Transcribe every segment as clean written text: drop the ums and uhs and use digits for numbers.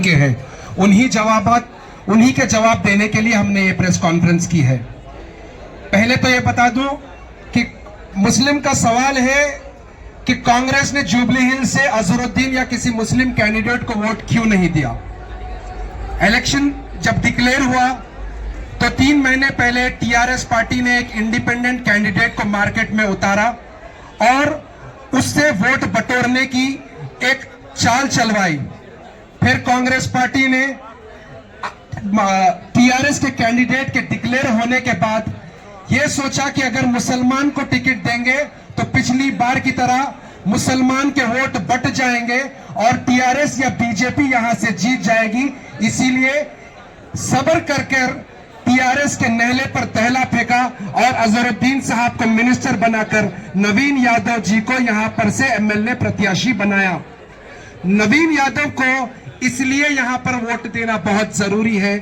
के हैं, उन्हीं के जवाब देने के लिए हमने ये प्रेस कॉन्फ्रेंस की है। पहले तो ये बता दूं कि मुस्लिम का सवाल है कि कांग्रेस ने जुबली हिल से अजहरुद्दीन या किसी मुस्लिम कैंडिडेट को वोट क्यों नहीं दिया। इलेक्शन जब डिक्लेयर हुआ तो 3 महीने पहले टीआरएस पार्टी ने एक इंडिपेंडेंट कैंडिडेट को मार्केट में उतारा और उससे वोट बटोरने की एक चाल चलवाई। फिर कांग्रेस पार्टी ने टीआरएस के कैंडिडेट के डिक्लेयर होने के बाद यह सोचा कि अगर मुसलमान को टिकट देंगे तो पिछली बार की तरह मुसलमान के वोट बट जाएंगे और टीआरएस या बीजेपी यहां से जीत जाएगी। इसीलिए सब्र कर टीआरएस के नेहले पर दहला फेंका और अजहरुद्दीन साहब को मिनिस्टर बनाकर नवीन यादव जी को यहां पर से एमएलए प्रत्याशी बनाया। नवीन यादव को इसलिए यहां पर वोट देना बहुत जरूरी है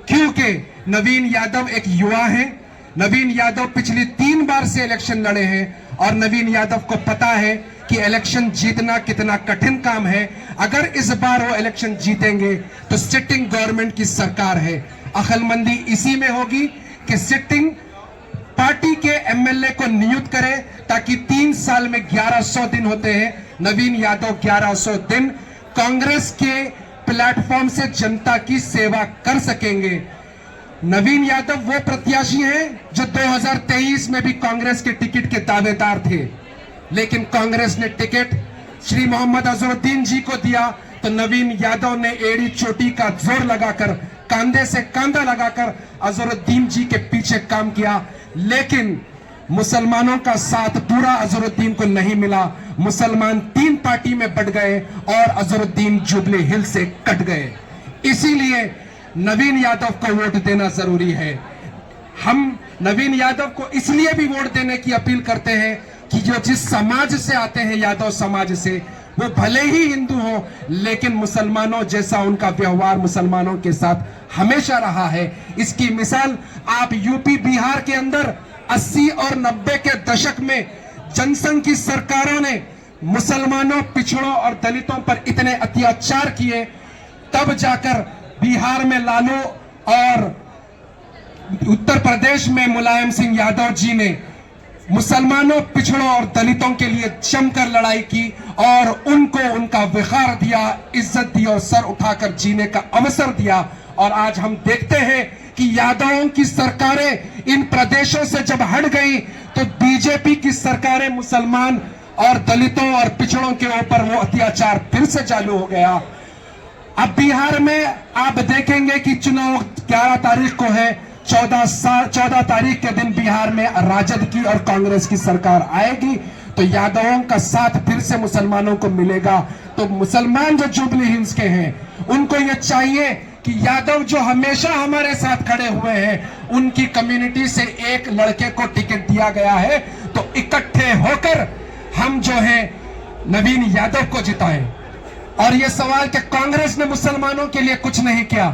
क्योंकि नवीन यादव एक युवा है। नवीन यादव पिछली 3 बार से इलेक्शन लड़े हैं और नवीन यादव को पता है कि इलेक्शन जीतना कितना कठिन काम है। अगर इस बार वो इलेक्शन जीतेंगे तो सिटिंग गवर्नमेंट की सरकार है। अक्लमंदी इसी में होगी कि सिटिंग पार्टी के एमएलए को नियुक्त करे ताकि 3 साल में 1100 दिन होते हैं। नवीन यादव 1100 दिन कांग्रेस के प्लेटफॉर्म से जनता की सेवा कर सकेंगे। नवीन यादव वो प्रत्याशी हैं जो 2023 में भी कांग्रेस के टिकट के दावेदार थे, लेकिन कांग्रेस ने टिकट श्री मोहम्मद अजहरुद्दीन जी को दिया तो नवीन यादव ने एड़ी चोटी का जोर लगाकर, कांधे से कांधा लगाकर अजहरुद्दीन जी के पीछे काम किया। लेकिन मुसलमानों का साथ पूरा अजहरुद्दीन को नहीं मिला। मुसलमान 3 पार्टी में बट गए और अजहरुद्दीन जुबली हिल से कट गए। इसीलिए नवीन यादव को वोट देना जरूरी है। हम नवीन यादव को इसलिए भी वोट देने की अपील करते हैं कि जो जिस समाज से आते हैं, यादव समाज से, वो भले ही हिंदू हो लेकिन मुसलमानों जैसा उनका व्यवहार मुसलमानों के साथ हमेशा रहा है। इसकी मिसाल आप यूपी बिहार के अंदर 80 और 90 के दशक में जनसंघ की सरकारों ने मुसलमानों, पिछड़ों और दलितों पर इतने अत्याचार किए, तब जाकर बिहार में लालू और उत्तर प्रदेश में मुलायम सिंह यादव जी ने मुसलमानों, पिछड़ों और दलितों के लिए जमकर लड़ाई की और उनको उनका विखार दिया, इज्जत दी और सर उठाकर जीने का अवसर दिया। और आज हम देखते हैं कि यादवों की सरकारें इन प्रदेशों से जब हट गई तो बीजेपी की सरकारें मुसलमान और दलितों और पिछड़ों के ऊपर वो अत्याचार फिर से चालू हो गया। अब बिहार में आप देखेंगे कि चुनाव 11 तारीख को है। 14 तारीख के दिन बिहार में राजद की और कांग्रेस की सरकार आएगी तो यादवों का साथ फिर से मुसलमानों को मिलेगा। तो मुसलमान जो जुबली हिल्स के हैं उनको यह चाहिए कि यादव जो हमेशा हमारे साथ खड़े हुए हैं, उनकी कम्युनिटी से एक लड़के को टिकट दिया गया है तो इकट्ठे होकर हम जो है नवीन यादव को जिताएं। और यह सवाल कि कांग्रेस ने मुसलमानों के लिए कुछ नहीं किया,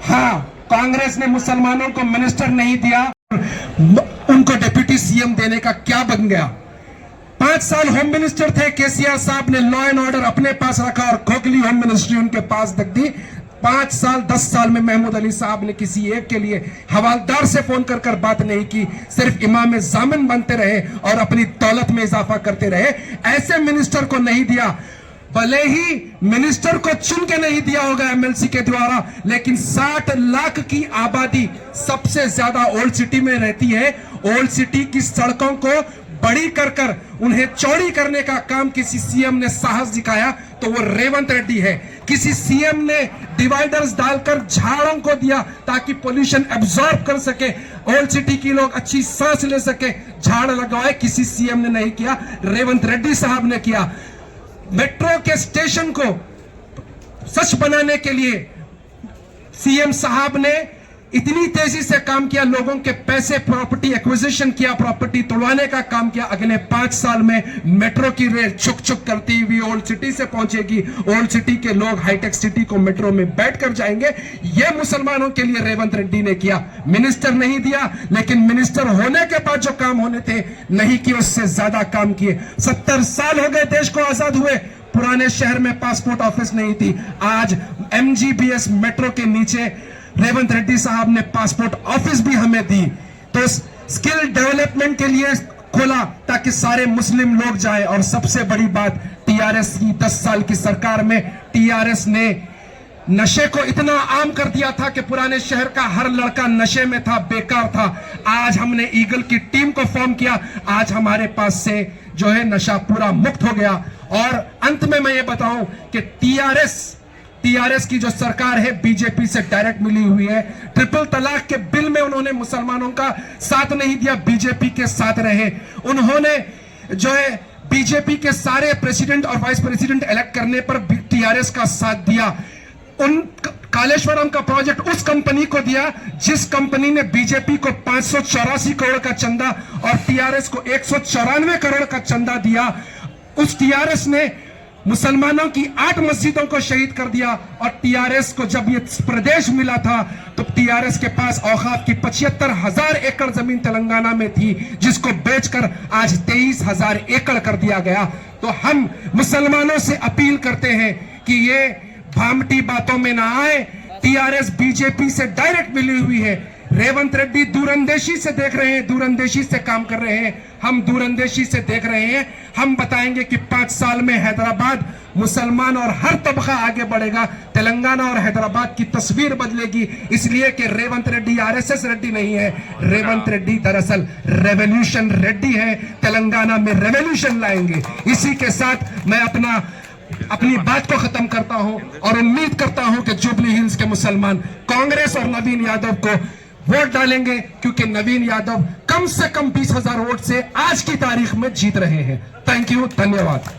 हाँ, कांग्रेस ने मुसलमानों को मिनिस्टर नहीं दिया, उनको डिप्टी सीएम देने का क्या बन गया। 5 साल होम मिनिस्टर थे केसीआर साहब ने, लॉ एंड ऑर्डर अपने पास रखा और खोखली होम मिनिस्ट्री उनके पास रख दी। 5 साल 10 साल में महमूद अली साहब ने किसी एक के लिए हवालदार से फोन कर बात नहीं की, सिर्फ इमाम जामिन बनते रहे और अपनी दौलत में इजाफा करते रहे। ऐसे मिनिस्टर को नहीं दिया। भले ही मिनिस्टर को चुन के नहीं दिया होगा एमएलसी के द्वारा, लेकिन 60 लाख की आबादी सबसे ज्यादा ओल्ड सिटी में रहती है। ओल्ड सिटी की सड़कों को बड़ी कर उन्हें चौड़ी करने का काम किसी सीएम ने साहस दिखाया तो वो रेवंत रेड्डी है। किसी सीएम ने डिवाइडर्स डालकर झाड़ों को दिया ताकि पोल्यूशन एब्जॉर्ब कर सके, ओल्ड सिटी की लोग अच्छी सांस ले सके, झाड़ लगवाए, किसी सीएम ने नहीं किया, रेवंत रेड्डी साहब ने किया। मेट्रो के स्टेशन को सच बनाने के लिए सीएम साहब ने इतनी तेजी से काम किया, लोगों के पैसे, प्रॉपर्टी एक्विजिशन किया, प्रॉपर्टी तोड़वाने का काम किया। अगले 5 साल में मेट्रो की रेल छुक छुक करती हुई ओल्ड सिटी से पहुंचेगी। ओल्ड सिटी के लोग हाईटेक सिटी को मेट्रो में बैठकर जाएंगे। यह मुसलमानों के लिए रेवंत रेड्डी ने किया। मिनिस्टर नहीं दिया, लेकिन मिनिस्टर होने के बाद जो काम होने थे नहीं किए, उससे ज्यादा काम किए। 70 साल हो गए देश को आजाद हुए, पुराने शहर में पासपोर्ट ऑफिस नहीं थी, आज MGBS मेट्रो के नीचे रेवंत रेड्डी साहब ने पासपोर्ट ऑफिस भी हमें दी। तो स्किल डेवलपमेंट के लिए खोला ताकि सारे मुस्लिम लोग जाए। और सबसे बड़ी बात, टीआरएस की 10 साल की सरकार में टीआरएस ने नशे को इतना आम कर दिया था कि पुराने शहर का हर लड़का नशे में था, बेकार था। आज हमने ईगल की टीम को फॉर्म किया, आज हमारे पास से जो है नशा पूरा मुक्त हो गया। और अंत में मैं ये बताऊं कि टीआरएस की जो सरकार है बीजेपी से डायरेक्ट मिली हुई है। ट्रिपल तलाक के बिल में उन्होंने मुसलमानों का साथ नहीं दिया, बीजेपी के साथ रहे। उन्होंने जो है बीजेपी के सारे प्रेसिडेंट और वाइस प्रेसिडेंट इलेक्ट करने पर टीआरएस का साथ दिया। उन कालेश्वरम का प्रोजेक्ट उस कंपनी को दिया जिस कंपनी ने बीजेपी को 584 करोड़ का चंदा और टीआरएस को 194 करोड़ का चंदा दिया। उस टीआरएस ने मुसलमानों की 8 मस्जिदों को शहीद कर दिया। और टीआरएस को जब ये प्रदेश मिला था तो टीआरएस के पास औकाफ की 75,000 एकड़ जमीन तेलंगाना में थी, जिसको बेचकर आज 23,000 एकड़ कर दिया गया। तो हम मुसलमानों से अपील करते हैं कि ये भामटी बातों में ना आए। टीआरएस बीजेपी से डायरेक्ट मिली हुई है। रेवंत रेड्डी दूरंदेशी से देख रहे हैं, दूरंदेशी से काम कर रहे हैं, हम दूरंदेशी से देख रहे हैं। हम बताएंगे कि 5 साल में हैदराबाद मुसलमान और हर तबका आगे बढ़ेगा। तेलंगाना और हैदराबाद की तस्वीर बदलेगी, इसलिए कि रेवंत रेड्डी आरएसएस रेड्डी नहीं है। रेवंत रेड्डी दरअसल रेवोल्यूशन रेड्डी है। तेलंगाना में रेवोल्यूशन लाएंगे। इसी के साथ मैं अपनी बात को खत्म करता हूं और उम्मीद करता हूं कि जुबली हिल्स के मुसलमान कांग्रेस और नवीन यादव को वोट डालेंगे, क्योंकि नवीन यादव कम से कम 20,000 वोट से आज की तारीख में जीत रहे हैं। थैंक यू, धन्यवाद।